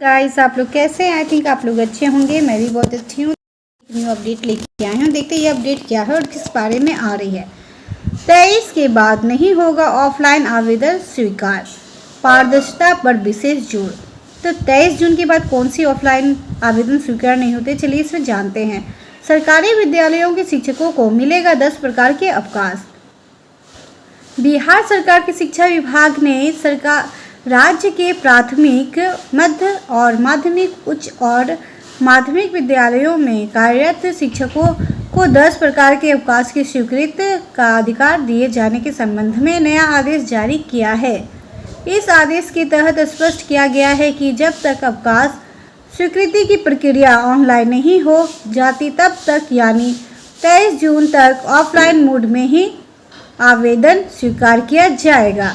Guys, आप लोग कैसे हैं? आई थिंक आप लोग अच्छे होंगे। मैं भी बहुत अच्छी हूँ। न्यू अपडेट लेके आए हैं। देखते हैं ये अपडेट क्या है और किस बारे में आ रही है। 23 के बाद नहीं होगा ऑफलाइन आवेदन स्वीकार, पारदर्शिता पर विशेष जोर। तो 23 जून के बाद कौन सी ऑफलाइन आवेदन स्वीकार नहीं होते, चलिए इसमें जानते हैं। सरकारी विद्यालयों के शिक्षकों को मिलेगा 10 प्रकार के अवकाश। बिहार सरकार के शिक्षा विभाग ने राज्य के प्राथमिक, मध्य और माध्यमिक, उच्च और माध्यमिक विद्यालयों में कार्यरत शिक्षकों को 10 प्रकार के अवकाश की स्वीकृति का अधिकार दिए जाने के संबंध में नया आदेश जारी किया है। इस आदेश के तहत स्पष्ट किया गया है कि जब तक अवकाश स्वीकृति की प्रक्रिया ऑनलाइन नहीं हो जाती तब तक, यानी 23 जून तक ऑफलाइन मोड में ही आवेदन स्वीकार किया जाएगा।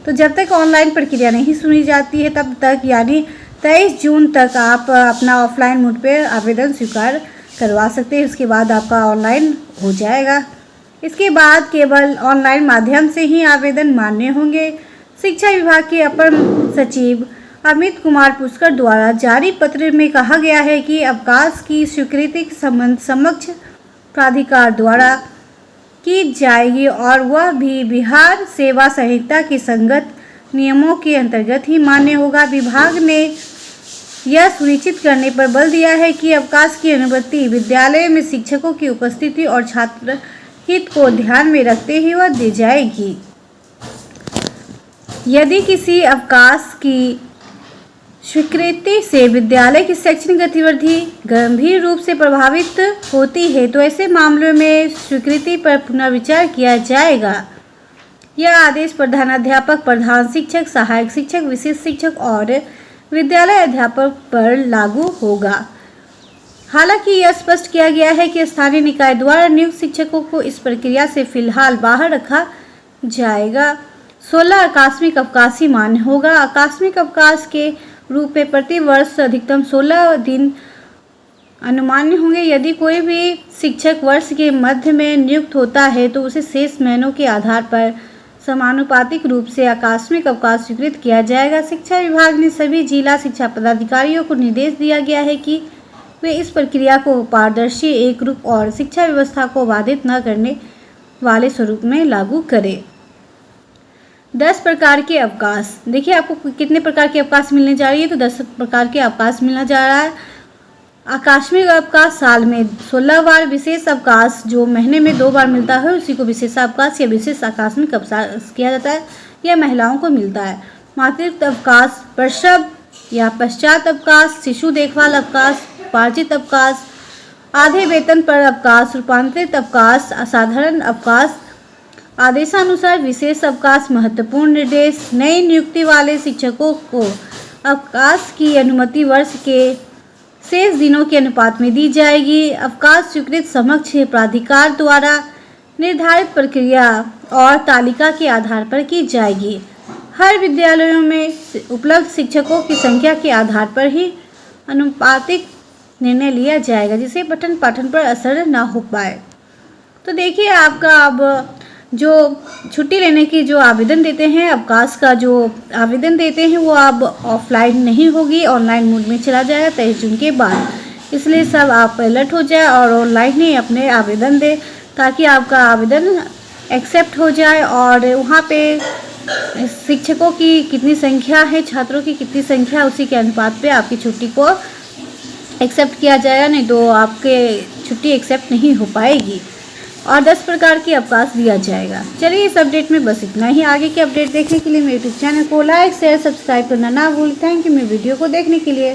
तो जब तक ऑनलाइन प्रक्रिया नहीं सुनी जाती है तब तक, यानी 23 जून तक आप अपना ऑफलाइन मोड पे आवेदन स्वीकार करवा सकते हैं। उसके बाद आपका ऑनलाइन हो जाएगा। इसके बाद केवल ऑनलाइन माध्यम से ही आवेदन मान्य होंगे। शिक्षा विभाग के अपर सचिव अमित कुमार पुष्कर द्वारा जारी पत्र में कहा गया है कि अवकाश की स्वीकृति के संबंध समक्ष प्राधिकार द्वारा की जाएगी और वह भी बिहार सेवा संहिता के संगत नियमों के अंतर्गत ही मान्य होगा। विभाग ने यह सुनिश्चित करने पर बल दिया है कि अवकाश की अनुमति विद्यालय में शिक्षकों की उपस्थिति और छात्र हित को ध्यान में रखते हुए दी जाएगी। यदि किसी अवकाश की स्वीकृति से विद्यालय की शैक्षणिक गतिविधि गंभीर रूप से प्रभावित होती है तो ऐसे मामलों में स्वीकृति पर पुनर्विचार किया जाएगा। यह आदेश प्रधानाध्यापक, प्रधान शिक्षक, सहायक शिक्षक, विशेष शिक्षक और विद्यालय अध्यापक पर लागू होगा। हालांकि यह स्पष्ट किया गया है कि स्थानीय निकाय द्वारा नियुक्त शिक्षकों को इस प्रक्रिया से फिलहाल बाहर रखा जाएगा। 16 आकस्मिक अवकाश ही मान्य होगा। आकस्मिक अवकाश के रूप में प्रति वर्ष अधिकतम 16 दिन अनुमान्य होंगे। यदि कोई भी शिक्षक वर्ष के मध्य में नियुक्त होता है तो उसे शेष महीनों के आधार पर समानुपातिक रूप से आकस्मिक अवकाश स्वीकृत किया जाएगा। शिक्षा विभाग ने सभी जिला शिक्षा पदाधिकारियों को निर्देश दिया गया है कि वे इस प्रक्रिया को पारदर्शी, एकरूप और शिक्षा व्यवस्था को बाधित न करने वाले स्वरूप में लागू करें। 10 प्रकार के अवकाश। देखिए आपको कितने प्रकार के अवकाश मिलने जा रही है, तो 10 प्रकार के अवकाश मिलने जा रहा है। आकस्मिक अवकाश साल में 16 बार, विशेष अवकाश जो महीने में 2 बार मिलता है उसी को विशेष अवकाश या विशेष आकस्मिक अवकाश किया जाता है। यह महिलाओं को मिलता है। मातृत्व अवकाश, प्रसव या पश्चात अवकाश, शिशु देखभाल अवकाश, उपार्जित अवकाश, आधे वेतन पर अवकाश, रूपांतरित अवकाश, असाधारण अवकाश। आदेशानुसार विशेष अवकाश महत्वपूर्ण निर्देश। नई नियुक्ति वाले शिक्षकों को अवकाश की अनुमति वर्ष के शेष दिनों के अनुपात में दी जाएगी। अवकाश स्वीकृत समक्ष प्राधिकार द्वारा निर्धारित प्रक्रिया और तालिका के आधार पर की जाएगी। हर विद्यालयों में उपलब्ध शिक्षकों की संख्या के आधार पर ही अनुपातिक निर्णय लिया जाएगा, जिससे पठन पाठन पर असर न हो पाए। तो देखिए आपका अब जो छुट्टी लेने की जो आवेदन देते हैं, अवकाश का जो आवेदन देते हैं, वो अब ऑफलाइन नहीं होगी, ऑनलाइन मोड में चला जाएगा 23 जून के बाद। इसलिए सब आप अलर्ट हो जाए और ऑनलाइन ही अपने आवेदन दें ताकि आपका आवेदन एक्सेप्ट हो जाए। और वहाँ पे शिक्षकों की कितनी संख्या है, छात्रों की कितनी संख्या, उसी के अनुपात पे आपकी छुट्टी को एक्सेप्ट किया जाएगा, नहीं तो आपके छुट्टी एक्सेप्ट नहीं हो पाएगी और 10 प्रकार के अवकाश दिया जाएगा। चलिए इस अपडेट में बस इतना ही। आगे के अपडेट देखने के लिए मेरे यूट्यूब चैनल को लाइक, शेयर, सब्सक्राइब करना ना भूलें। थैंक यू मेरे वीडियो को देखने के लिए।